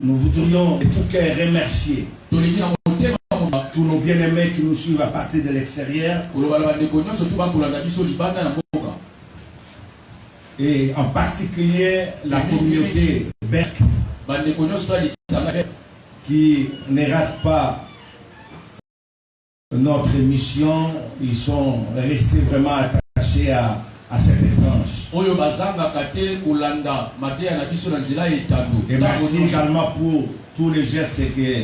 Nous voudrions de tout cœur remercier tous nos bien-aimés qui nous suivent à partir de l'extérieur. Et en particulier la communauté Berck qui ne rate pas notre émission. Ils sont restés vraiment attachés à cette étrange. Et merci également pour tous les gestes que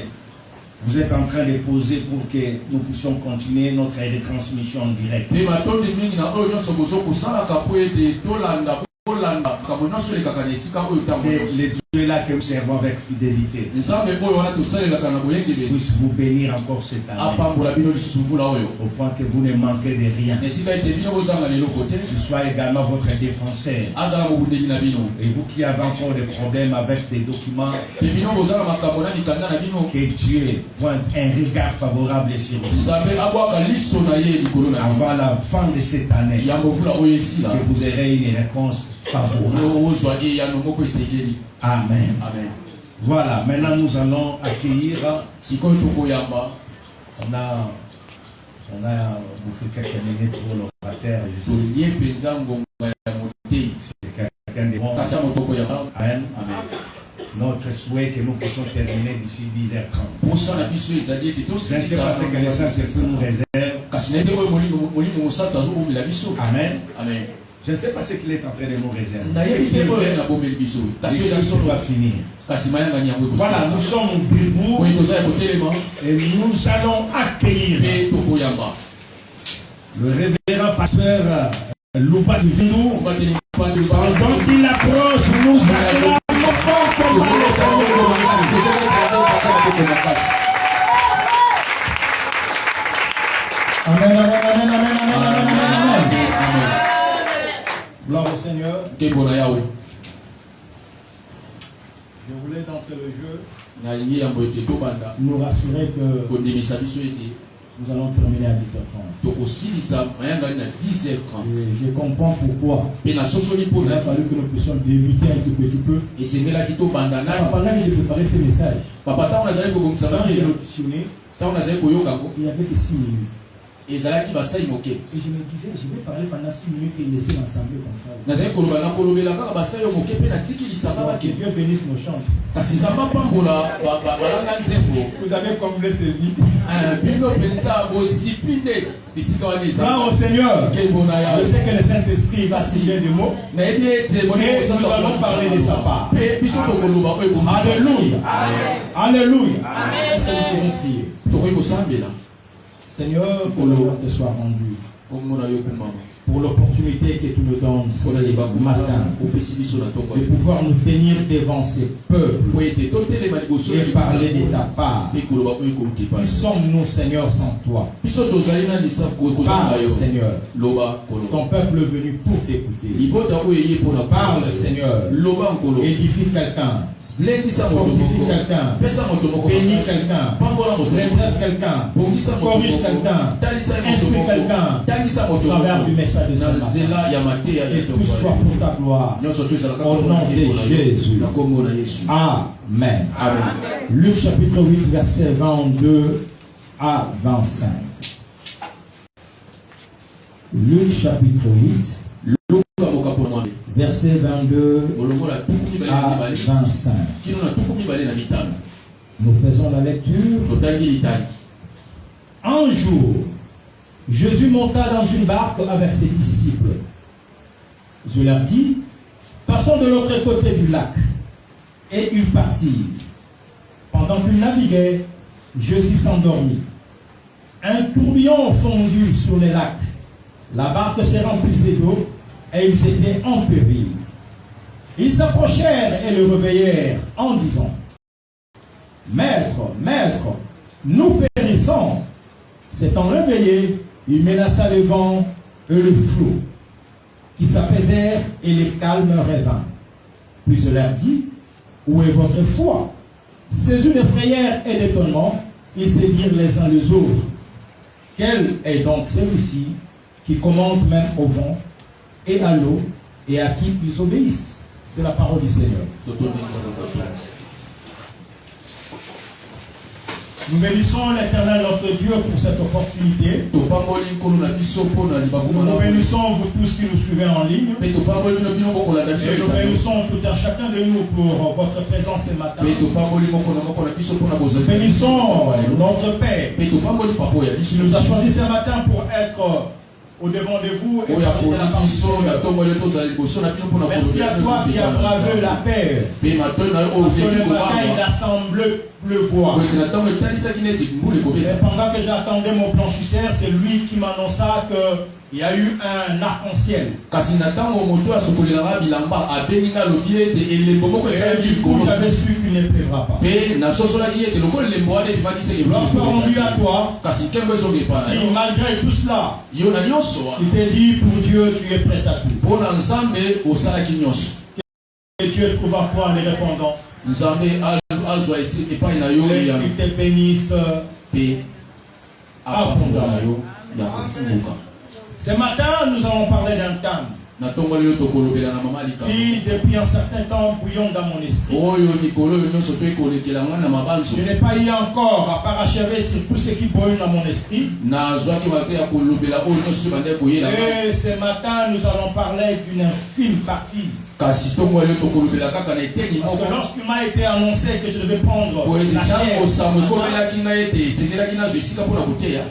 vous êtes en train de poser pour que nous puissions continuer notre retransmission en direct. Les dieux là que nous servons avec fidélité puisse vous bénir encore cette année, au point que vous ne manquez de rien. Qu'il soit également votre défenseur. Et vous qui avez encore des problèmes avec des documents, que Dieu pointe un regard favorable sur vous. Avant la fin de cette année, que vous aurez une réponse favorable. Amen. Amen. Voilà, maintenant nous allons accueillir. On a bouffé quelques minutes pour l'orateur. C'est quelqu'un de bon. Amen. Notre souhait que nous puissions terminer d'ici 10h30. Je ne sais pas ce que le Saint-Esprit nous réserve. Amen. Amen. Je ne sais pas ce qu'il est en train de nous réserver. Ça doit finir. Voilà, nous sommes debout et nous allons accueillir le révérend pasteur Louba Divino. Pendant qu'il approche, nous acclamons Amen, amen, amen, amen, amen, amen, amen. Gloire au Seigneur. Je voulais d'entrée le jeu nous rassurer que nous allons terminer à 10h30. Je comprends pourquoi il a fallu que nous puissions débuter un tout petit peu. Pendant que j'ai préparé ces messages, quand j'ai auditionné, il n'y avait que 6 minutes. Et je me disais, je vais parler pendant 6 minutes et laisser l'ensemble comme ça. Que Dieu bénisse nos chants. Vous avez comblé ce vide. Gloire au Seigneur. Je sais que le Saint-Esprit va signer des mots. Et nous allons parler de sa part. Alléluia. Alléluia. Est-ce que nous pouvons prier? Seigneur, que l'honneur te soit rendu pour l'opportunité que tu nous donnes ce matin de pouvoir nous tenir devant ces peuples et parler de ta part. Qui sommes-nous, Seigneur, sans toi? Parle, Seigneur. Ton peuple est venu pour t'écouter. Parle, Seigneur. Édifie quelqu'un. Fortifie quelqu'un. Bénis quelqu'un. Redresse quelqu'un. Corrige quelqu'un. Instruis quelqu'un. Au travers du message de ce matin. Et tout soit pour ta gloire. Au nom de Jésus. Amen. Amen. Luc chapitre 8, verset 22 à 25. Luc chapitre 8, verset 22 à 25. Nous faisons la lecture. Un jour, Jésus monta dans une barque avec ses disciples. Je leur dis, passons de l'autre côté du lac. Et ils partirent. Pendant qu'ils naviguaient, Jésus s'endormit. Un tourbillon fondit sur les lacs. La barque se remplissait d'eau et ils étaient en péril. Ils s'approchèrent et le réveillèrent en disant, Maître, Maître, nous périssons. S'étant réveillé, il menaça le vent et le flot, qui s'apaisèrent et les calmes revinrent. Puis je leur dis, où est votre foi? Saisis de frayeur et d'étonnement, ils se dirent les uns les autres, quel est donc celui-ci qui commande même au vent et à l'eau et à qui ils obéissent? C'est la parole du Seigneur. Nous bénissons l'Éternel notre Dieu pour cette opportunité. Nous bénissons vous tous qui nous suivez en ligne. Et nous bénissons tout un chacun de nous pour votre présence ce matin. Nous bénissons notre Père qui nous a choisi ce matin pour être au devant de vous et parler de la parole. Merci à toi qui as bravé la paix. Parce que le matin il a semblé pleuvoir. Et pendant que j'attendais mon blanchisseur, c'est lui qui m'annonça qu'il y a eu un arc-en-ciel. Et du coup, j'avais su qu'il ne pleuvra pas. Lorsque rendu à toi, qui malgré tout cela, qui te dit pour Dieu, tu es prêt à tout. Et Dieu trouve à toi en les répondant. Et qu'il te bénisse abondamment. Ce matin, nous allons parler d'un thème qui, depuis un certain temps, bouillonne dans mon esprit. Je n'ai pas eu encore à parachever sur tout ce qui bouillonne dans mon esprit. Et ce matin, nous allons parler d'une infime partie. Parce que lorsqu'il m'a été annoncé que je devais prendre la chair,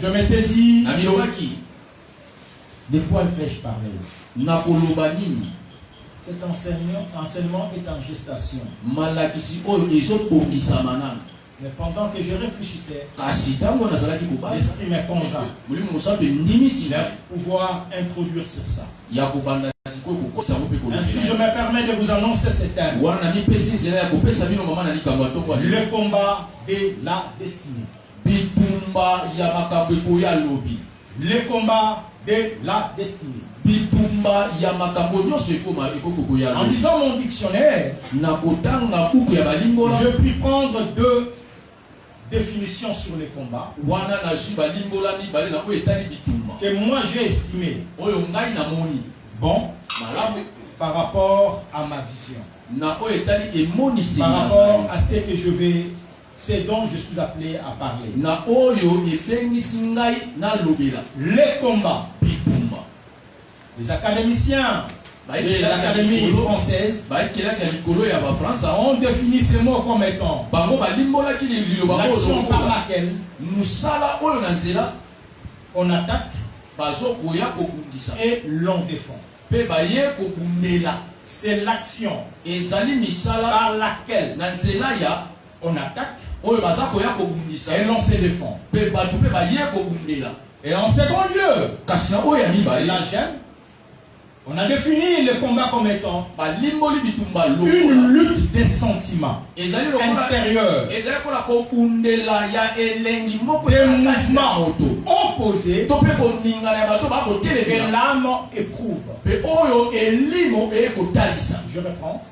je m'étais dit, de quoi vais-je parler? Cet enseignement est en gestation. Mais pendant que je réfléchissais, l'esprit me convainc de pouvoir introduire sur ça. Ainsi, je me permets de vous annoncer ce thème. Le combat de la destinée. Le combat de la destinée. En lisant mon dictionnaire, je puis prendre deux définitions sur les combats que moi j'ai estimé bon par rapport à ma vision, par rapport à ce que c'est dont je suis appelé à parler. Les combats. Les académiciens de l'Académie française ont défini ces mots comme étant l'action par laquelle on attaque et l'on défend. C'est l'action par laquelle on attaque et l'on se défend. Et en second lieu, la gemme, on a défini le combat comme étant une lutte des sentiments intérieurs, des mouvements opposés que l'âme éprouve. Je reprends.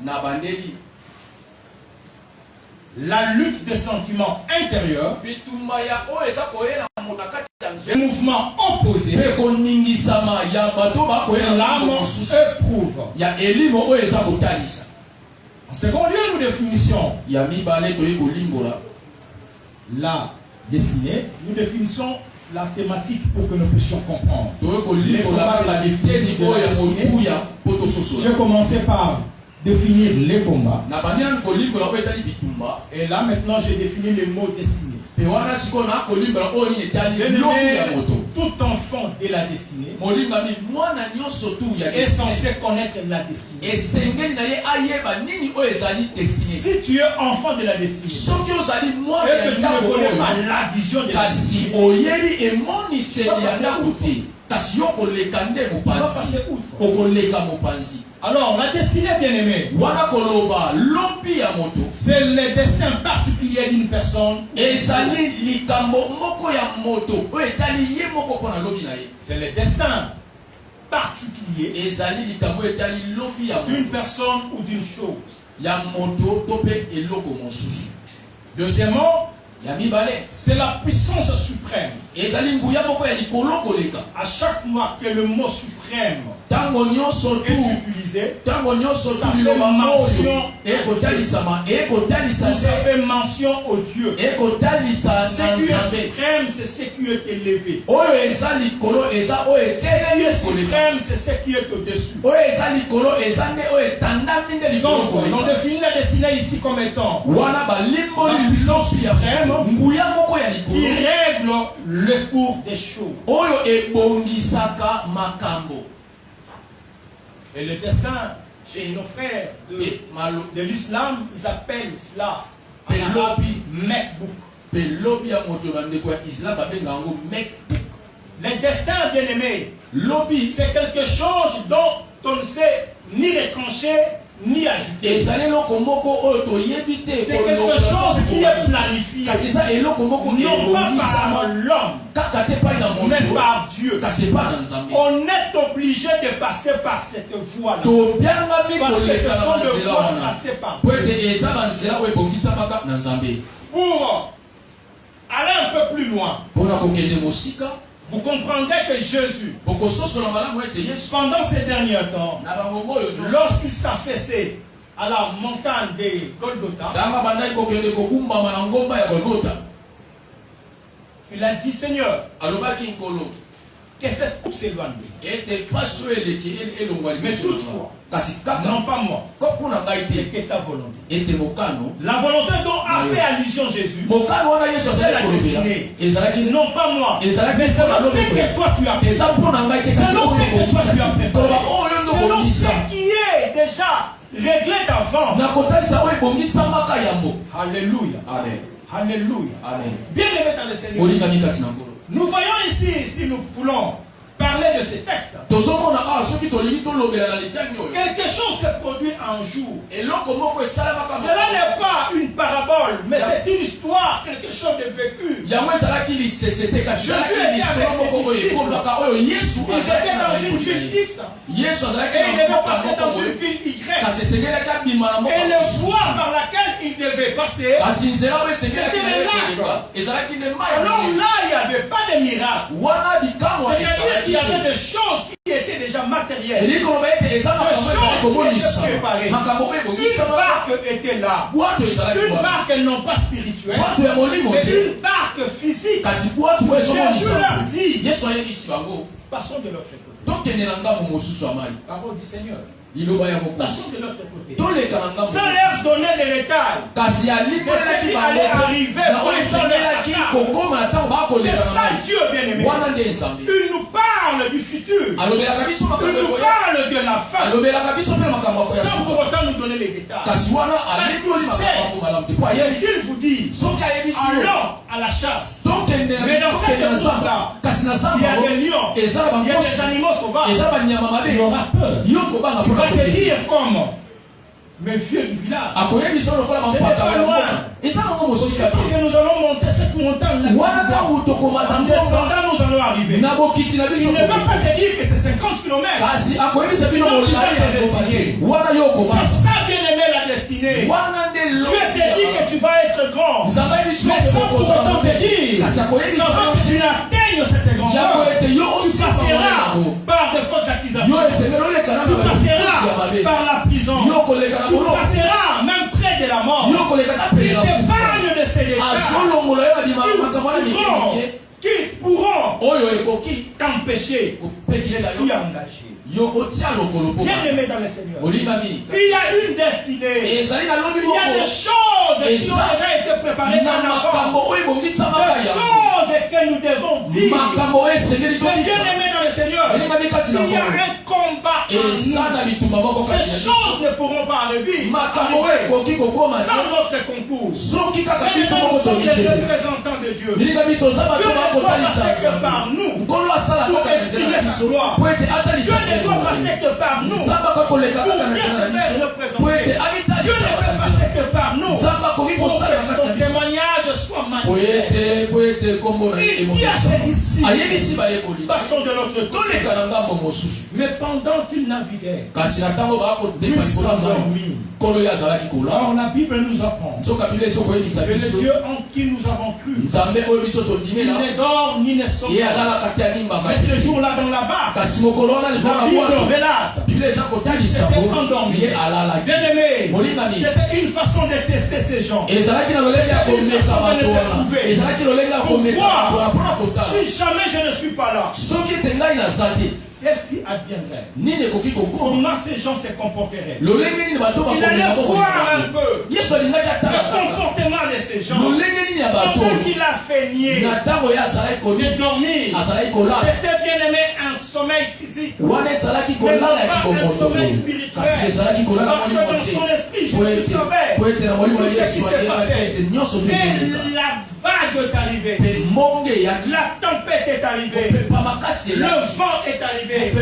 La lutte des sentiments intérieurs, des mouvements opposés que l'âme éprouve. En second lieu, nous définissons la destinée, nous définissons la thématique pour que nous puissions comprendre. Les combats de la destinée. J'ai commencé par définir les combats. Et là maintenant j'ai défini le mot destiné. Tout enfant de la destinée est censé connaître la destinée. Si tu es enfant de la destinée et que tu ne connais pas la vision de la destinée, tu vas passer outre. Alors, la destinée, bien-aimée, c'est le destin particulier d'une personne. C'est le destin particulier d'une personne ou d'une chose. Deuxièmement, c'est la puissance suprême. À chaque fois que le mot suprême suprême tango nyonso tu utilisé, tango nyonso ça tu fait liloba mention moyo ekotalisa ça fait mention au Dieu. ekotalisa Ce na qui est Nzambe suprême, c'est ce qui est élevé. oyo eza likolo eza oyo Ce qui est etelemi koleka suprême, c'est ce qui est au-dessus. oyo eza likolo eza nde oyo etandami nde likolo Donc, on koleka définit la destinée ici comme étant wana balimboli biso ya nguya moko ya qui likolo règle le cours des choses. oyo ebongisaka makambo. Et le destin chez nos frères de l'islam, ils appellent cela en arabe Mekbouk. Pelobi ya moto bandeko ya islam babenga yango Mekbouk. Le destin, bien aimé, lobi c'est quelque chose dont on ne sait ni retrancher ni ajouter. C'est quelque chose qui est planifié. Non pas par l'homme, mais par Dieu. On est obligé de passer par cette voie-là. Parce que ce sont des voies tracées par Dieu. Pour aller un peu plus loin, vous comprendrez que Jésus, pendant ces derniers temps, lorsqu'il s'affaissait à la montagne de Golgotha, il a dit, Seigneur, que cette coupe s'éloigne. Mais toutefois, non pas moi, mais que ta volonté. La volonté dont a fait allusion Jésus, c'est la destinée. Non pas moi, mais selon ce que toi tu as fait. Selon ce que toi tu as fait. Selon ce qui est déjà réglé d'avant. Alléluia. Amen. Alléluia. Amen. Bien aimé dans le Seigneur. Nous voyons ici, si nous voulons parler de ces textes, quelque chose se produit un jour. Cela n'est pas une parabole, mais c'est une histoire, quelque chose de vécu. Jésus était avec ses disciples. Ils étaient dans une ville X et ils devaient passer dans une ville Y. Et le voie par laquelle ils devaient passer, c'était le lac. Alors là, il n'y avait pas de miracle. C'est-à-dire qu'il y avait des choses qui étaient déjà matérielles. Des choses qui étaient préparées. Une barque était là. Une barque non pas spirituelle, mais une barque physique. Jésus leur dit, passons de l'autre côté. Parole du Seigneur. Passons de l'autre côté. Sans leur donner des détails de ce qui allait arriver c'est ça Dieu bien aimé. Il nous parle du futur. Il nous parle de la fin. Sans pour autant nous donner les détails. Parce qu'il sait. Et s'il vous dit, allons à la chasse. Mais dans cette course-là, il y a des lions, il y a des animaux sauvages. Il aura peur. Il va te dire comme mes vieux du village. Ce n'est pas loin. Aussitôt que nous allons monter cette montagne-là, en descendant, nous allons arriver. Il ne va pas te dire que c'est 50 km. C'est ça, bien aimé, la destinée. Dieu te dit que tu vas être grand. Mais sans pour autant te dire qu'avant que tu n'atteignes cette grandeur, tu passeras par de fausses accusations. Tu passeras par la prison. Tu passeras même près de la mort. Il t'épargne de ces détails qui pourront t'empêcher de t'y engager. Bien aimé dans le Seigneur. Il y a une destinée. Il y a des choses qui ont déjà été préparées en avant. Des choses que nous devons vivre. Mais bien aimé dans le Seigneur, il y a un combat en nous. Ces choses ne pourront pas arriver sans notre concours. Et nous sommes les représentants de Dieu. Dieu ne doit passer que par nous pour exprimer sa gloire. Dieu ne doit passer que par nous pour bien se faire représenter. Dieu ne peut passer que par nous pour que son témoignage soit manifeste. Il dit à ses disciples, passons de l'autre côté. Mais pendant qu'il naviguait, il s'endormit. Or la Bible nous apprend que le Dieu en qui nous avons cru, il ne dort ni ne sommeille. Mais ce jour-là dans la barque, la Bible relate qu'il s'était endormi. Bien-aimé, c'était une façon de tester ces gens. C'était une façon de les éprouver. Pourquoi? Si jamais je ne suis pas là, qu'est-ce qui adviendrait? Comment ces gens se comporteraient? Il allait voir un peu le comportement de ces gens. Comment qu'il a feigné de dormir. C'était bien aimé un sommeil physique, mais non pas un sommeil spirituel. Parce que dans son esprit, Jésus savait tout ce qui s'est passé. Et la vague est arrivée. La tempête est arrivée. Le vent est arrivé.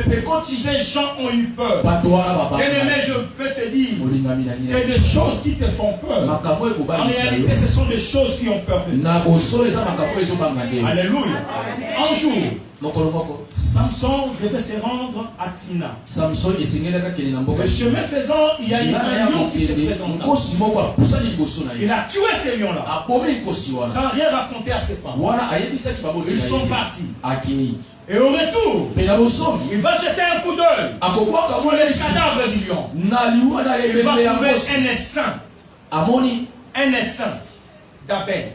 Ces gens ont eu peur. Bien-aimé, je veux te dire que des choses qui te font peur, en réalité, ce sont des choses qui ont peur de toi. Alléluia. Un jour, Samson devait se rendre à Tina. Le chemin faisant, il y a eu un lion qui se présenta. Il a tué ces lions-là sans rien raconter à ses parents. Ils sont partis. Et au retour, il va jeter un coup d'œil sur le cadavre du lion. Il va trouver un essaim. Un essaim d'abeilles.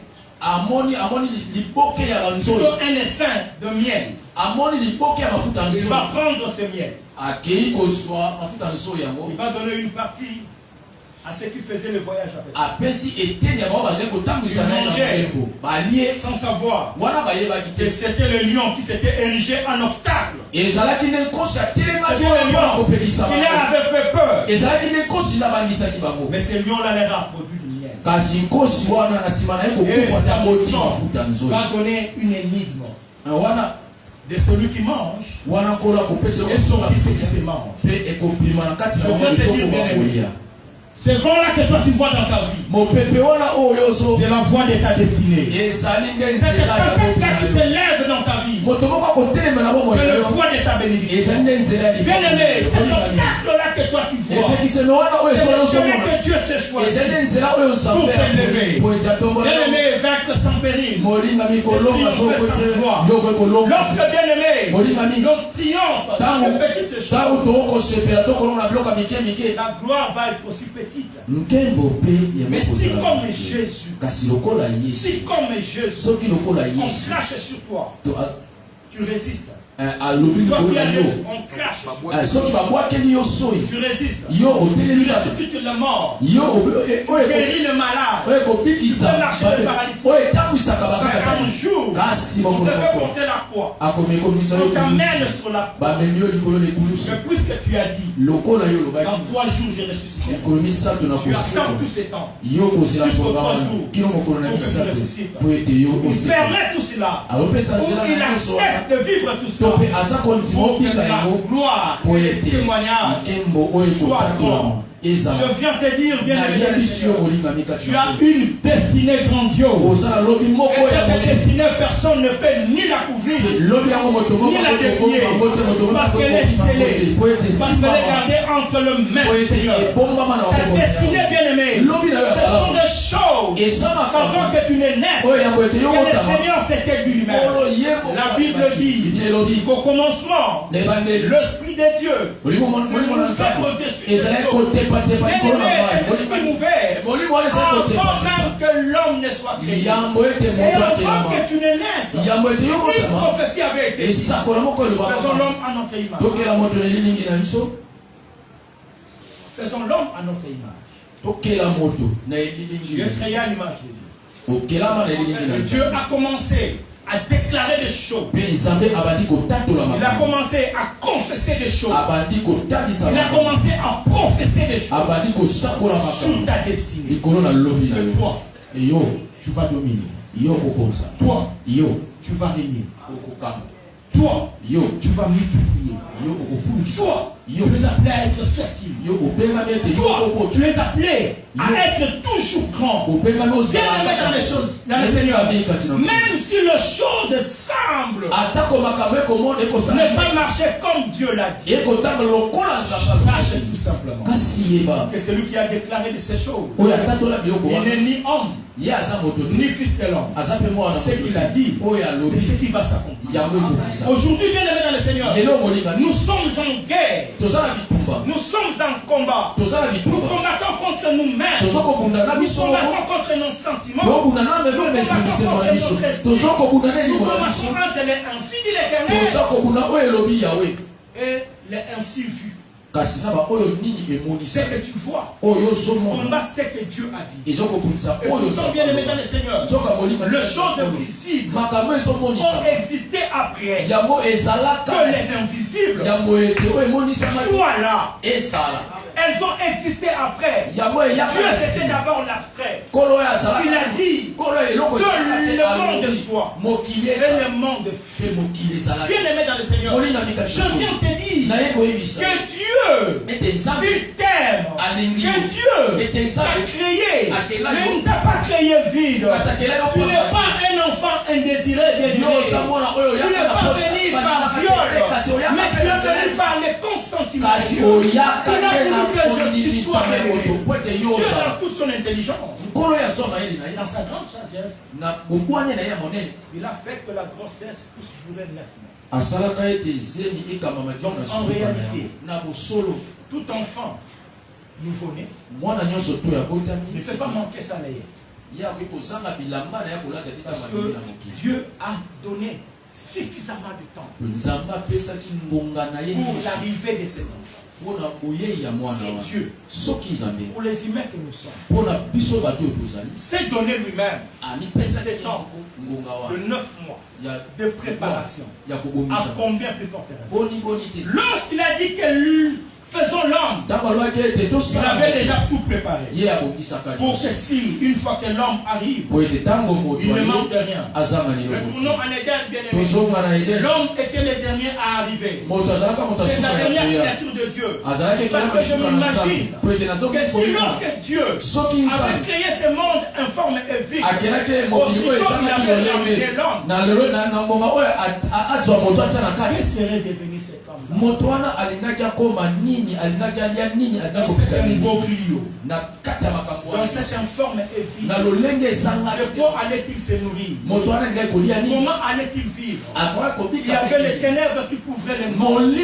Plutôt un essaim de miel. Il va prendre ce miel. Il va donner une partie à ceux qui faisaient le voyage avec lui. Ils mangeaient sans savoir que c'était le lion qui s'était érigé en obstacle. C'était le lion qui leur avait fait peur. Mais ce lion-là leur a produit du miel. Et Samson va donner une énigme de celui qui mange et celui qui se mange. Je viens te dire, bien-aimé, ce vent-là que toi tu vois dans ta vie, c'est la voie de ta destinée. Cette tempête-là qui se lève dans ta vie, c'est la voie de ta bénédiction. Bien-aimé, cet obstacle-là que toi tu vois, c'est le chemin que Dieu s'est choisi pour t'élever. Bien-aimé, vaincre sans péril, c'est triompher sans gloire. Lorsque, bien-aimé, l'on triomphe dans de petites choses, la gloire va être aussi petite. Mais si comme Jésus, on crache sur toi, tu résistes. On crache sur toi. Tu résistes. Tu ressuscites la mort. Tu guéris le malade. Tu fais marcher le paralytique. Un jour, tu devais porter la croix. On t'amène sur la croix. Mais puisque tu as dit, dans 3 jours je ressusciterai. Tu attends tous ces temps. Jusqu'aux 3 jours. Pour que tu ressuscites. Il permet tout cela. Il accepte de vivre tout cela. Pour que la gloire et le témoignage soient grands. Je viens te dire, bien aimé, tu as une destinée grandiose. Et cette destinée, personne ne peut ni la couvrir, ni la défier. Parce qu'elle est scellée. Parce qu'elle est gardée entre le même Seigneur. Ta destinée, bien aimée, ce sont des choses avant que tu ne naisses, que le Seigneur s'était dit lui-même. La Bible dit qu'au commencement, l'Esprit de Dieu s'est montré au-dessus des choses. Avant même que l'homme ne soit créé, et avant que tu ne naisses, une prophétie avait été dite. Faisons l'homme à notre image. Faisons l'homme à notre image. Dieu créa l'image de Dieu. Dieu a commencé à déclarer des choses. Il a commencé à confesser des choses. Il a commencé à prophétiser des choses sur ta destinée. Et toi, tu vas dominer. Toi, tu vas régner. Toi, tu vas multiplier. Toi, Tu les appelais à être fertiles. Toi, tu les appelais à être toujours grands. Bien aimés dans les choses, dans le Seigneur. Même si les choses semblent ne pas marcher comme Dieu l'a dit. Sache tout simplement que celui qui a déclaré de ces choses, il n'est ni homme, ni fils de l'homme. Ce qu'il a dit, c'est ce qui va s'accomplir. Aujourd'hui, bien aimés dans le Seigneur, nous sommes en guerre. Nous sommes en combat. Nous combattons contre nous-mêmes. Nous combattons contre nos sentiments. Nous combattons contre notre esprit. Nous combattons entre les ainsi dit l'Éternel et les ainsi vus. Ce que tu vois, combat ce que Dieu a dit. Et pourtant, bien aimé dans le Seigneur, les choses visibles ont existé après que les invisibles soient là. Elles ont existé après. Dieu c'était d'abord l'abstrait. Il a dit que le monde soit et le monde fait. Bien aimé dans le Seigneur, je viens te dire que Dieu t'aime, que Dieu t'a créé, mais il ne t'a pas créé vide. Tu n'es pas un enfant indésiré, bien aimé. Tu n'es pas venu par viol, mais tu es venu par le consentement. Que je sois aimé. Dieu dans toute son intelligence, dans sa grande sagesse, il a fait que la grossesse puisse durer 9 mois. Donc en réalité, tout enfant nouveau-né ne peut pas manquer sa layette. Parce que Dieu a donné suffisamment de temps pour l'arrivée de cet enfant. C'est Dieu. Pour les humains que nous sommes, c'est donné lui-même ce temps de 9 mois de préparation. À combien plus forte raison? Lorsqu'il a dit que faisons l'homme, il avait déjà tout préparé pour que si une fois que l'homme arrive, il ne manque de rien. Retournons en Éden, bien aimé. L'homme était le dernier à arriver. C'est la dernière créature de Dieu. Parce que je m'imagine que si lorsque Dieu avait créé ce monde informe et vide, aussitôt qu'il avait ramené l'homme, que serait devenu cet homme-là? Dans cet imbroglio, dans cette informe et vide, de quoi allait-il se nourrir? Comment allait-il vivre? Il y avait les ténèbres qui couvraient les mondes.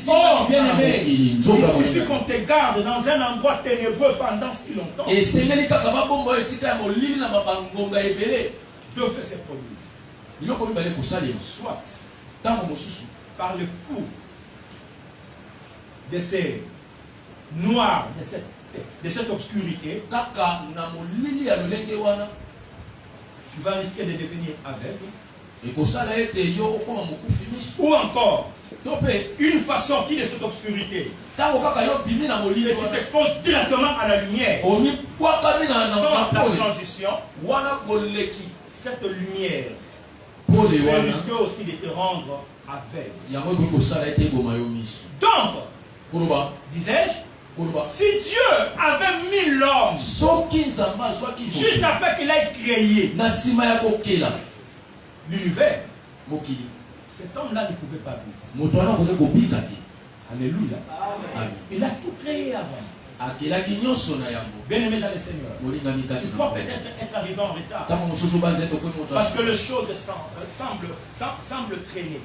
Oh, bien aimé, il suffit qu'on te garde dans un endroit ténébreux pendant si longtemps. Deux faits se produisent. Soit par le coup de ces noirs, de cette obscurité, tu vas risquer de devenir aveugle. Ou encore, une fois sorti de cette obscurité, et tu t'exposes directement à la lumière. Sans la transition, cette lumière peut risquer aussi de te rendre aveugle. Donc, disais-je, si Dieu avait mis l'homme juste après qu'il ait créé l'univers, cet homme-là ne pouvait pas vivre. Alléluia. Amen. Il a tout créé avant. Bien aimé dans le Seigneur, tu crois peut-être être arrivé en retard parce que les choses semblent traîner.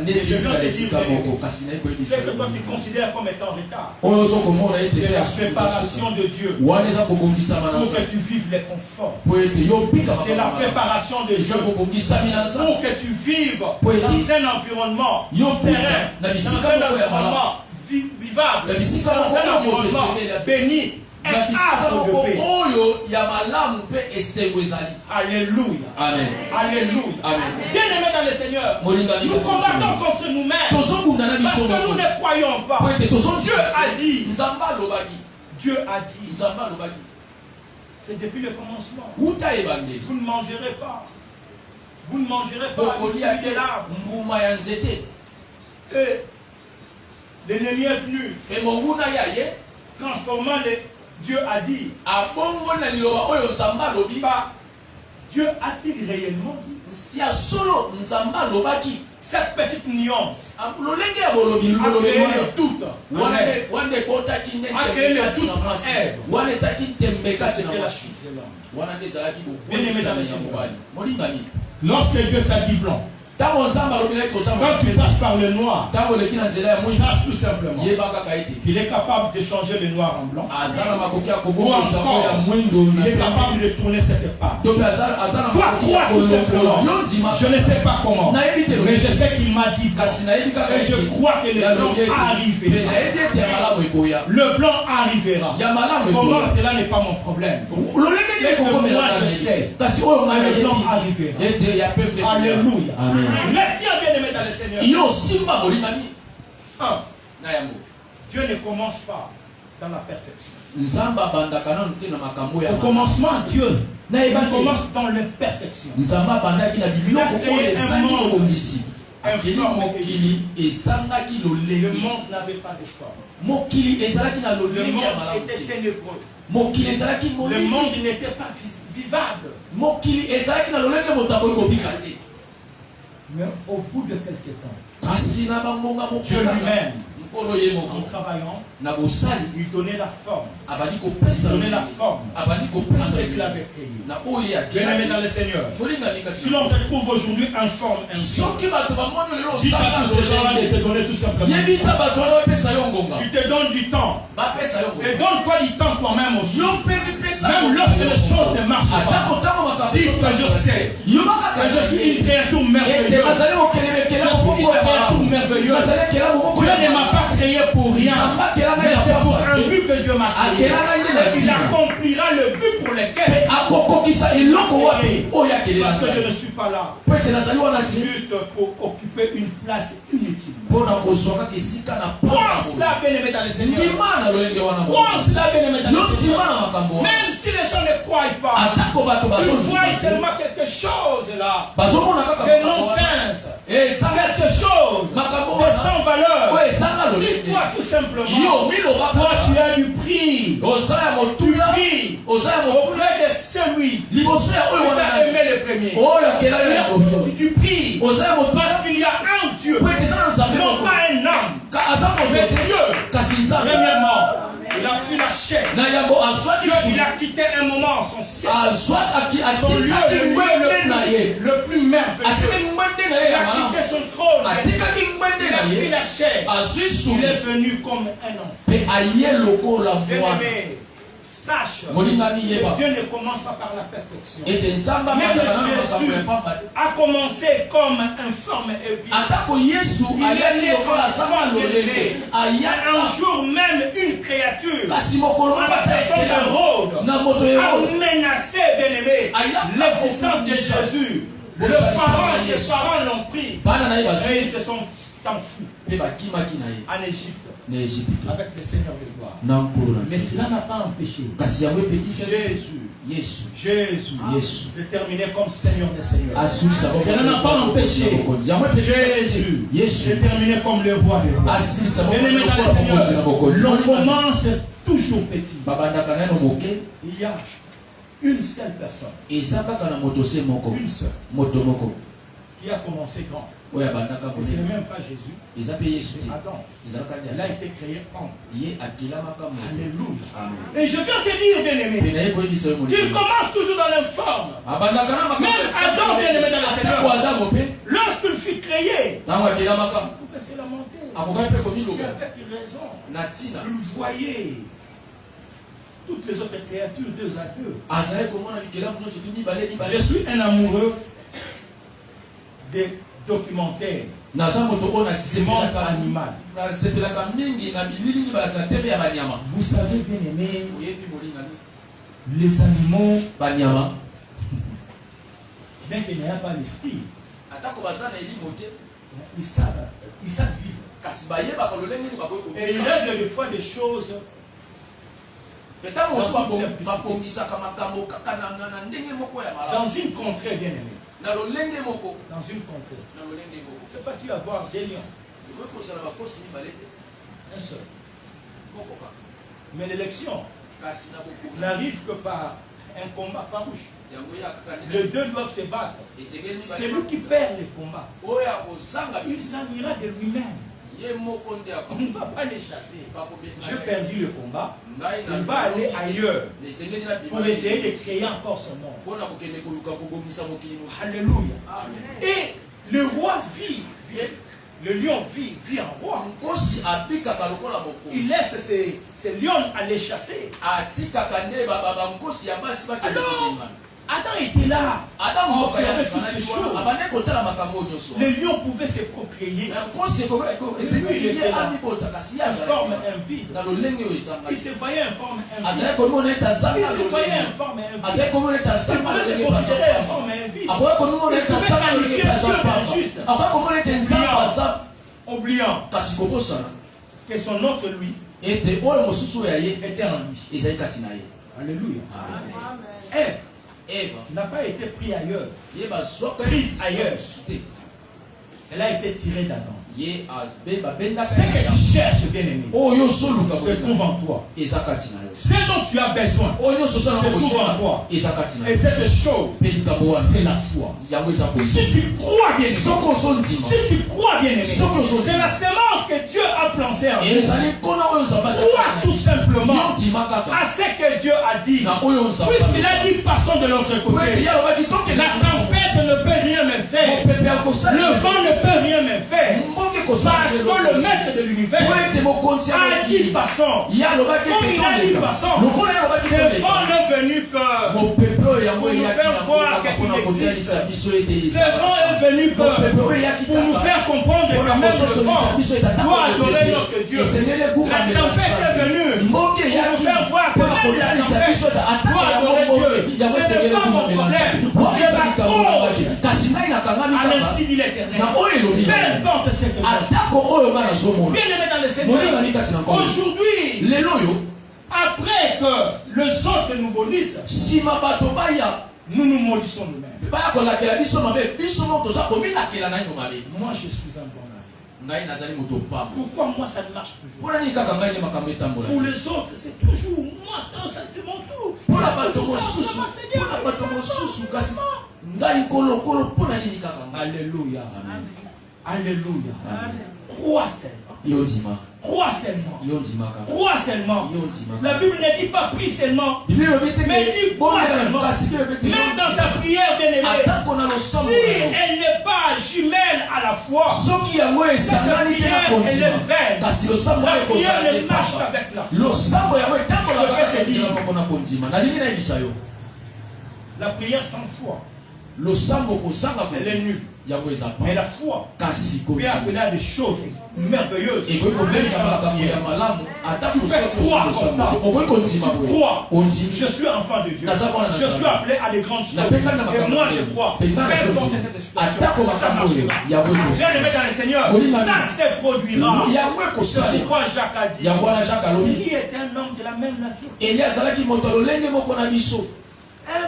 Et je viens te dire ce que toi tu considères comme étant en retard, c'est la préparation de Dieu pour que tu vives les conforts. C'est la préparation de Dieu pour que tu vives dans un environnement serein, dans un environnement vivable, dans un environnement béni, un arbre de paix. Alléluia. Amen. Alléluia. Amen. Bien aimé dans le Seigneur, nous combattons contre nous-mêmes parce que nous ne croyons pas. Dieu a dit. Dieu a dit. C'est depuis le commencement. Vous ne mangerez pas. Vous ne mangerez pas du fruit de l'arbre. L'ennemi est venu. Et mon goût n'a yaye. Transformant les... Dieu a dit. Dieu a-t-il réellement dit? Si à solo nzamba lobaki. Cette petite nuance a créé le doute. A créé le doute en Ève. Lorsque Dieu t'a dit blanc, quand tu passes par le noir, sache tout simplement qu'il est capable de changer le noir en blanc. Ou encore, il est capable de tourner cette part. Toi, crois tout simplement. Je ne sais pas comment, mais je sais qu'il m'a dit blanc. Et je crois que le blanc arrivera. Le blanc arrivera. Comment, cela n'est pas mon problème. C'est que moi je sais que le blanc arrivera. Alléluia. Amen. Retiens bien aimé dans le Seigneur. Dieu ne commence pas dans la perfection. Au commencement, Dieu commence dans la perfection. Il a créé un monde. Le monde n'avait pas de forme. Le monde était ténébreux. Le monde n'était pas vivable. Mais au bout de quelques temps, Dieu lui-même, en travaillant, il donnait la forme. Il donnait la forme à ce qu'il avait créé. Bien-aimé dans le Seigneur, si l'on te trouve aujourd'hui informe, dis à tous ces gens-là de te donner tout simplement. Tu te donnes du temps. Et donne-toi du temps toi-même aussi. Même lorsque les choses ne marchent pas, dis que je sais que je suis une créature merveilleuse. Je suis une créature merveilleuse. Dieu ne m'a pas créé pour rien, mais c'est pour un but que Dieu m'a créé. Il accomplira le but pour lequel. Parce que je ne suis pas là juste pour occuper une place inutile. Crois cela, bien-aimé dans le Seigneur. Crois cela, bien-aimé dans le Seigneur. Même si les gens ne croient pas, ils voient seulement quelque chose là, de non-sens, quelque chose de sans valeur. Dis-toi tout simplement, toi tu as du prix, auprès de celui qui t'a aimé le premier. Tu as du prix, parce qu'il y a un Dieu, non pas un homme, mais Dieu. Premièrement, il a pris la chair. Dieu, il a quitté un moment son ciel, son lieu, le plus merveilleux. Il a quitté son trône. Il a pris la chair. Il est venu comme un enfant. Bien-aimé, sache que Dieu ne commence pas par la perfection. Même Jésus a commencé comme informe et vivant. Il est né comme enfant bien-aimé. Un jour même une créature en la personne de Rhodes a menacé bien-aimé l'existence de Jésus. Ses parents l'ont pris et ils se sont enfuis en Égypte avec le Seigneur de gloire. Mais cela n'a pas empêché Jésus de terminer comme Seigneur des Seigneurs. Cela n'a pas empêché Jésus de terminer comme le roi des rois. Bien-aimé dans le Seigneur, l'on commence toujours petit. Il y a une seule personne, une seule, qui a commencé grand. Et ce n'est même pas Jésus, c'est Adam. Il a été créé homme. Alléluia. Et je viens te dire, bien-aimé, qu'il commence toujours dans l'informe. Même Adam, bien-aimé dans le Seigneur, lorsqu'il fut créé, il pouvait se lamenter. Il avait raison. Il voyait toutes les autres créatures deux à deux. Je suis un amoureux des documentaires. C'est monde animal. Vous savez, bien aimé, les animaux, bien qu'il n'y ait pas l'esprit, ils savent vivre. Et ils règlent des fois des choses. Dans une contrée, bien aimé. Dans une contrée. Ne peux-tu avoir des lions? Un seul. Bokoka. Mais l'élection Kasi na bokoka. n'arrive que par un combat farouche. Yango ya kaka Les deux doivent se battre. esengeli Celui qui perd le combat, oyo akozanga il s'en ira de lui-même. ye moko nde On ne va pas les chasser. akobima J'ai perdu le combat. ngai Il va aller ailleurs esengeli na pour essayer de créer encore son nom. mpona kokende koluka kobongisa mokili mosusu. Alléluia. Amen. Et le roi vit. Le lion vit en roi. nkosi abikaka lokola mokonzi Il laisse ces lions aller chasser. atikaka nde bankosi ya basi bakende Alors, kobengana. Adam était là. adamu On mokaya observait toutes ces choses. abande kotala makambo nyonso Les lions pouvaient se procréer. nkosi esengeli ye amibota kasi ye En forme azalaki invide. na lolenge oyo Il ezangaki se voyait en forme azalaki invide. komona ete Il azanga se voyait lolenge en forme invide. azalaki komona ete Il azanga pouvait se lolenge considérer en baza forme invide. akoki komona ete azanga lolenge baza papa akoki komona ete nzambe aza Oubliant kasi kobosana que son autre lui ete oyo mosusu oyo ya ye était en lui. ezali kati na ye. Alléluia. Amen. Ève eva n'a pas été prise ailleurs. ye bazwaka Prise ailleurs. mosusu te Elle a été tirée d'Adam. ye babendaka Ce que tu cherches, bien-aimé, oyo ozoluka se trouve en toi. eza kati na yo Ce dont tu as besoin. oyo nyonso osala Se trouve en kozola toi. eza kati na Et yo cette chose, mpe likambo wana c'est la foi. yango eza Si kozola tu crois, bien-aimé, soki ozondima si tu crois, bien-aimé, c'est la semence que Dieu a plantée en nous. ezali nkona oyo nzambe Crois tout simplement yo ndima kaka à ce que Dieu a dit. na oyo nzambe Puisqu'il a dit, passons de l'autre ete côté. ye alobaki tokende La tempête ne peut rien me faire. mopepe ya Le kosala vent ne peut rien me faire. mbonge Parce que kosala le maître de l'univers po ete mokonzi ya a dit, mokili passons. ye alobaki Comme il a dit, ete passons. lokola ye alobaki Ce vent toleka n'est venu que. mopepe oyo yango Pour nous eyaki faire yango voir kaka qu'il mpona kotalisa existe. biso ete Ce vent est venu que. mopepe oyo eyaki Pour nous faire comprendre que même le vent doit adorer notre Dieu. esengeli La tempête est venue mboke pour nous eyaki faire voir que mpona même la kotalisa biso ete tempête atako doit yango adorer mboke Dieu. yango Ce n'est esengeli pas mon kumamela problème. wana Je eza likambo na m'accroche ngai kasi ngai nakangami à kaka l'insi dit l'Éternel. na oyo elobi Peu importe ce que je atako oyo nga nazomona bien aimé dans le Seigneur. molingami kati na nkolo Aujourd'hui, lelo oyo après que les autres nous maudissent, nsima bato baya nous nous maudissons nous-mêmes. baya kolakela biso mabe biso moko toza kominakela naino mabe Moi, je suis un bon ami. ngai nazali moto pamba Pourquoi moi ça ne marche toujours? mpona nini kaka ngai nde makambo etambola Pour les autres, c'est toujours moi, ça c'est mon tour. mpona bato Tout ça, mosusu vraiment, Seigneur. mpona bato mosusu kasi ngai kolokolo mpona nini kaka ngai Alléluia. amen Alléluia. Amen. Crois seulement. yo ndima Crois seulement. yo ndimaka Crois seulement. yo ndimaka La Bible ne dit pas prie seulement. bible elobi te Mais dis crois seulement. kasi bible elobi te Même dans ta prière, bien aimé, atako na losambo si na yo elle n'est pas jumelle à la foi, soki yango esangani te na cette prière, kondima elle est vaine. kasi losambo La oyo prière ekozala ne te marche papa qu'avec la foi. losambo yango etambolaka Je vais kaka te dire. ndila moko na kondima nalingi nayebisa yo La prière sans foi, losambo kozanga elle est kondima nulle. yango eza Mais pa la foi kasi peut kondima appeler à des choses merveilleuses. ekoki Même kobenisa sans la makambo ya prière. malamu ata Tu peux croire comme ça. okoki kondima Tu boye crois. ondimi Je suis enfant de Dieu. Naza mwana na Je suis Nzambe. appelé à des grandes choses. napengani na Et makambo moi, ya je Mungu. crois. Pengana Peu na importe chose. cette situation, atako ça makambo oyo marchera. yango Bien aimé ekosala dans le Seigneur, Molima ça Mungu. se produira. yango C'est ekosalema pourquoi Jacques a dit, yango wana jacques alobi il est un homme de la même nature. eli azalaki moto ya lolenge moko na biso Un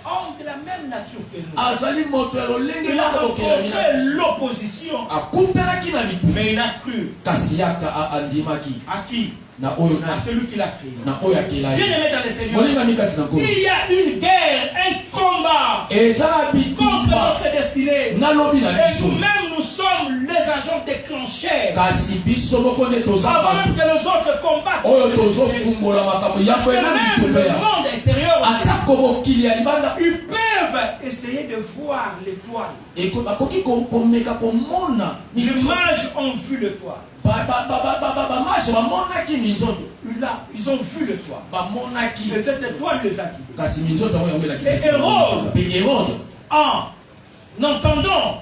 homme de la même nature que nous. azali moto ya lolenge Il a moko kokelami na rencontré biso l'opposition, akutanaki na bitu mais il a cru kasi yaka andimaki à qui? na oyo À celui qui l'a créé. na oyo akela Bien ye aimé dans le Seigneur, molingami kati na nkolo il y a une guerre, un combat eza na contre bitumba notre destinée. nalobi na Et biso nous-mêmes, nous sommes les agents déclencheurs. kasi biso moko nde toza Avant bato même que les autres combattent. oyo tozofungola makambo ya Parce que koyena même bitumba le ya monde extérieur aussi, atako mokili ya libanda ils peuvent essayer de voir l'étoile. bakoki komeka komona Les mages ont vu l'étoile. bamage bamonaki minzoto Là, ils ont vu l'étoile. bamonaki Et cette étoile les a guidés. kasi minzoto yango yango elakisi Et Hérode. mpe hérode En entendant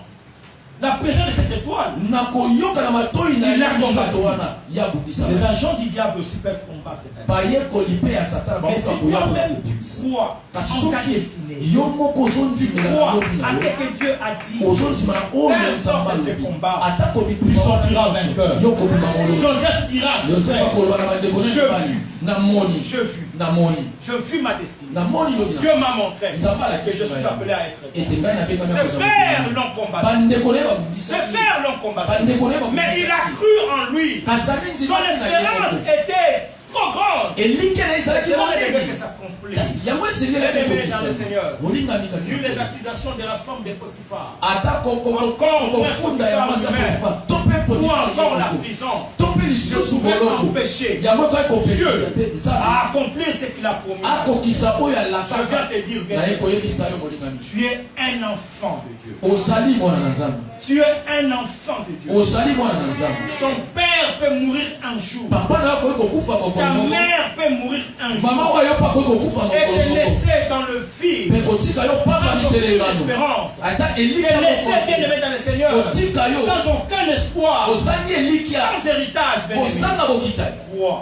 la présence de cette étoile, na koyoka na matoi na Il a minzoto combattu. wana ya bundisa les agents du diable aussi peuvent combattre. bayekoli mpe ya satana Mais si bakoka koya toi-même tu kobundisa crois kasi en ta soki destinée, yo moko tu ozondimela na crois lobi na à ce yo que Dieu a dit, ozondima na oyo Peu nzambe importe ces alobi combats, atako tu bitumba sortiras wana nyonso vainqueur. yo kobima molo Joseph dira à ses yosefa frères, koloba na bandeko na je mibali fus Je vis ma destinée. Dieu m'a montré que je suis appelé à être grand. Ses frères l'ont combattu. Ses frères l'ont combattu. Mais il a cru en lui. Son espérance était trop grande. C'est là que s'accomplit. Dans le Seigneur. Vu les accusations de la femme de Potiphar. Encore ou encore la prison. Je pouvais empêcher Dieu à accomplir ce qu'il a promis. Je viens te dire, tu es un enfant de Dieu. Tu es un enfant de Dieu. Ton père peut mourir un jour. Ta mère peut mourir un jour. Et te laisser dans le vide. Sans aucune espérance. Te laisser bien aimé dans le Seigneur. Sans aucun espoir. Sans héritage. Crois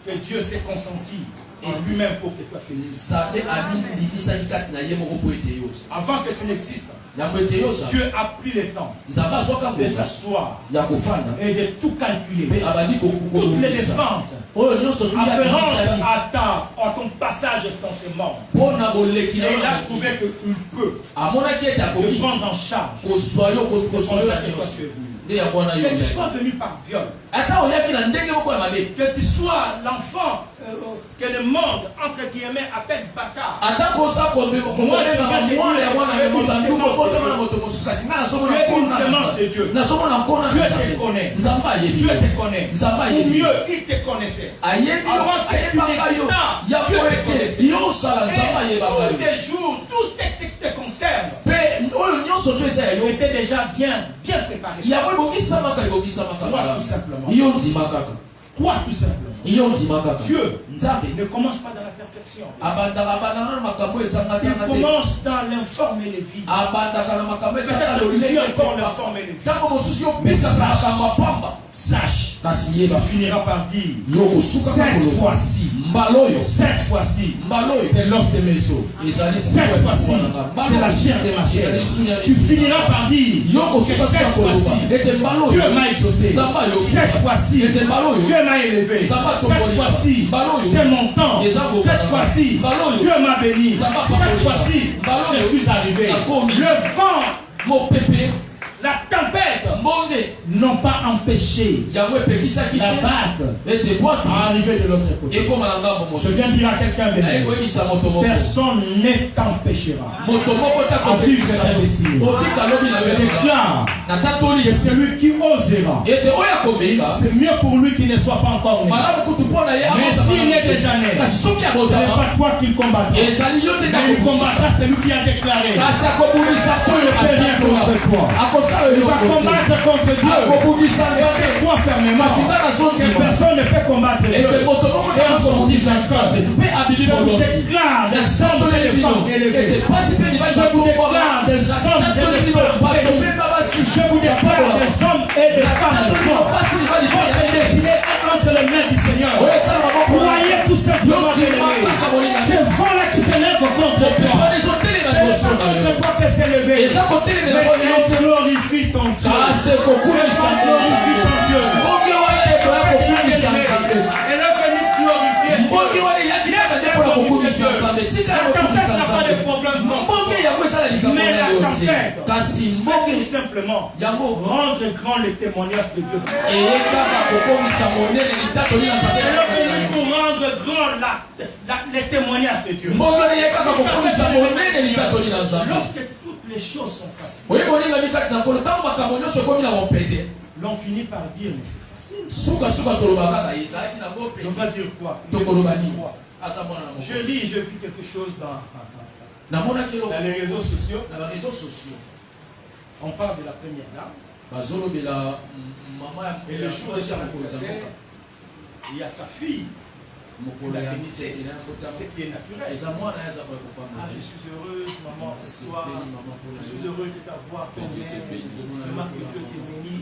que Dieu s'est consenti en lui-même pour que toi félicite. Avant que tu n'existes, Dieu a pris le temps de s'asseoir et de tout calculer. Toutes les dépenses afférentes à ton passage dans ce monde. Et il a trouvé qu'il peut te prendre en charge. Que tu sois venu par viol. Que tu sois l'enfant que le monde, entre guillemets, appelle bâtard. Moi, je viens de tu es une semence de Dieu. Dieu te connaît. Dieu te connaît. Ou mieux, il te connaissait. Avant que tu n'existes, Dieu te connaissait. Et tous tes jours, tout ce qui te concerne était déjà bien préparé. Toi tout simplement. Dieu ne commence pas dans la perfection. Il commence dans l'informe et les vies. Peut-être que tu vis encore l'informe et les vies. Mais sache, tu finiras par dire, cette fois-ci, c'est l'os de mes os. Cette fois-ci, c'est la chair de ma chair. Tu finiras par dire que cette fois-ci, Dieu m'a exaucé. Cette fois-ci, Dieu m'a élevé. Cette fois-ci, c'est mon temps. Cette fois-ci, Dieu m'a béni. Cette fois-ci, je suis arrivé. Le vent, mon pépé, la tempête n'ont pas empêché la barque à arriver de l'autre côté. Je viens dire à quelqu'un de personne ne t'empêchera à vivre ta destinée. Je déclare que celui qui osera, c'est mieux pour lui qu'il ne soit pas encore né. Mais s'il n'est déjà né, ce n'est pas toi qui le combattra. Mais il combattra celui qui a déclaré. Personne ne peut rien contre toi. Il va combattre contre Dieu. Et crois fermement que personne ne peut combattre Dieu. Et on je déclare des sommes d'éléphants élevés. Je vous déclare des sommes d'éléphants élevés. Je vous déclare des hommes et des femmes. Votre destinée est entre les mains du Seigneur. Croyez tout simplement, bien-aimés. C'est le vent-là qui s'élève contre toi. C'est contre toi qui s'est levé. Mais glorifie ton Dieu. Glorifie ton Dieu. Elle est venue glorifier Dieu. La tempête n'a pas de problème. Mais la tempête, c'est tout simplement rendre grand le témoignage de Dieu. Elle est venue pour rendre grand les témoignages de Dieu. Lorsque toutes les choses sont faciles, l'on finit par dire mais c'est facile. On va dire quoi? Je lis, je vis quelque chose dans les réseaux sociaux. On parle de la première dame. Et le jour où il y a sa fille. Pour la bénissez, ce qui est naturel. Je suis heureuse, maman, pour toi. Je suis heureuse de t'avoir combien. Seulement que Dieu te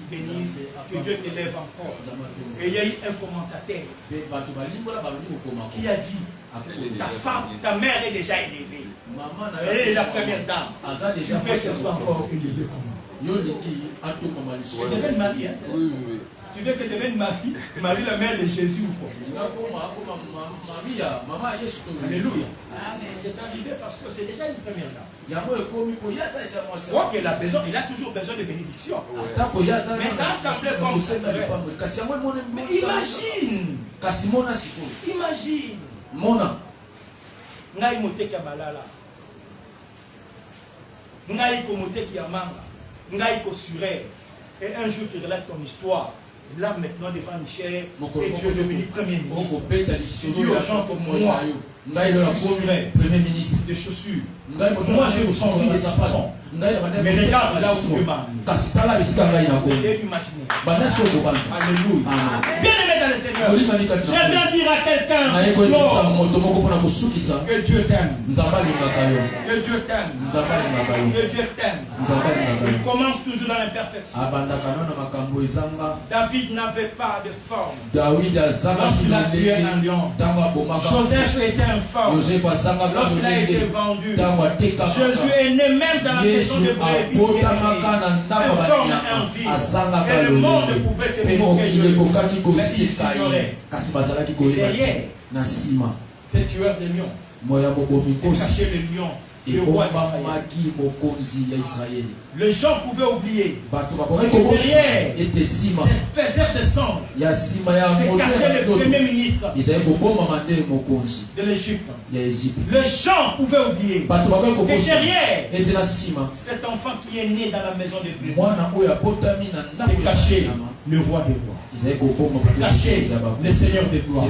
bénisse, que Dieu t'élève encore. Et il y a eu un commentateur qui a dit ta femme, ta mère est déjà élevée. Elle est déjà première dame. Tu veux qu'elle soit encore élevée comment? Tu devais le marier. Oui. Tu veux que devienne Marie la mère de Jésus ou quoi? Alléluia. C'est arrivé parce que c'est déjà une première dame. Ok, il a toujours besoin de bénédiction. Mais ça semblait comme ça. Mais imagine. Imagine. Ngai moteki ya balala. Ngai ko moteki ya manga. Ngai ko suré. Et un jour tu relates ton histoire. Là maintenant devant Michel, et tu es devenu premier ministre. Tu es urgent comme moi. Premier ministre des chaussures. Moi je me sens des enfants. Mais regarde là où tu vas. C'est imaginer. Alléluia. Bien aimé dans le Seigneur. Je viens dire à quelqu'un que Dieu t'aime. Que Dieu t'aime. Que Dieu t'aime. Il commence toujours dans l'imperfection. David n'avait pas de forme. Lorsqu'il a tué un lion. Joseph était informe. Lorsqu'il a été vendu. Jésus est né même dans la maison de brebis. Informe en vie. Et le monde pouvait se moquer de lui. Mais il s'ignorait. Derrière, c'est tueur de lions. C'est caché le lion. Le roi d'Israël. Les gens pouvaient oublier que derrière cette faiseur de sang, c'est caché le premier ministre de l'Égypte. Les gens pouvaient oublier que derrière cet enfant qui est né dans la maison de Dieu, c'est caché le roi des rois. C'est caché le Seigneur des gloires.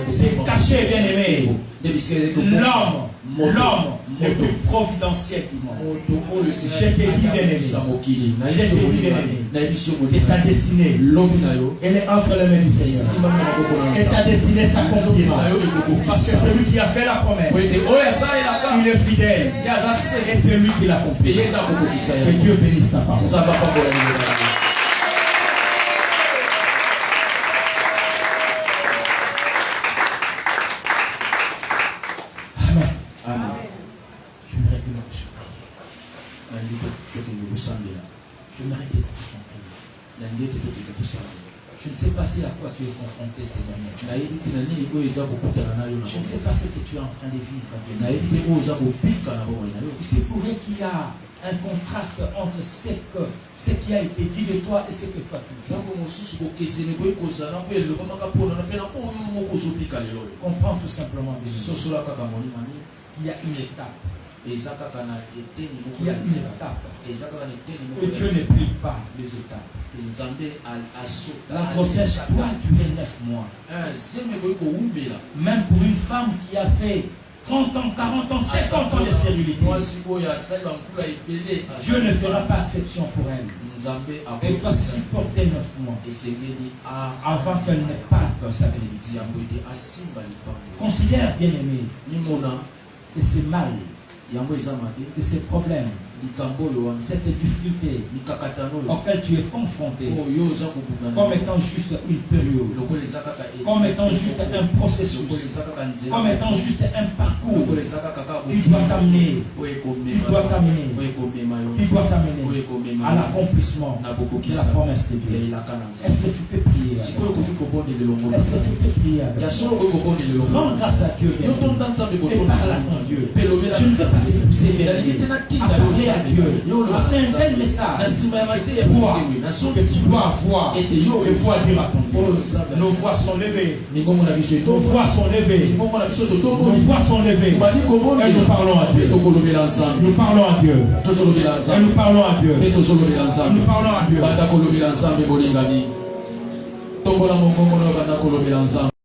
C'est caché, bien aimé, l'homme le plus providentiel du monde. Je t'ai dit, bien aimé, et ta destinée, elle est entre les mains du Seigneur. Et ta destinée s'accomplira. Parce que celui qui a fait la promesse, il est fidèle. Et c'est lui qui l'accomplit. Que Dieu bénisse sa parole. J'aimerais que tu chantes. Je ne sais pas si à quoi tu es confronté ces derniers temps. Je ne sais pas ce que tu es en train de vivre. C'est pour eux qu'il y a un contraste entre ce qui a été dit de toi et ce que toi tu vis. Comprends tout simplement qu'il y a une étape. Il y a une étape. Et Dieu ne plie pas les étapes. La grossesse doit durer 9 mois. Même pour une femme qui a fait 30 ans, 40 ans, 50 ans de stérilité, Dieu ne fera pas exception pour elle. Elle doit supporter 9 mois avant qu'elle n'ait pas sa bénédiction. Considère, bien aimé, que c'est mal, que ces problèmes, cette difficulté auquel tu es confronté, comme étant juste une période, comme étant juste un processus, comme étant juste un parcours qui doit t'amener à l'accomplissement de la promesse de Dieu. Est-ce que tu peux prier? Est-ce que tu peux prier? Rends grâce à Dieu et parle à ton Dieu. Je ne sais pas te pousser, mais à parler à Dieu. Après un tel message, que tu dois avoir et pouvoir dire à ton Dieu. Nos voix sont levées. Nos voix sont levées. Nos voix sont levées. Et nous parlons à Dieu. Nous parlons à Dieu. Et nous parlons à Dieu. Nous parlons à Dieu.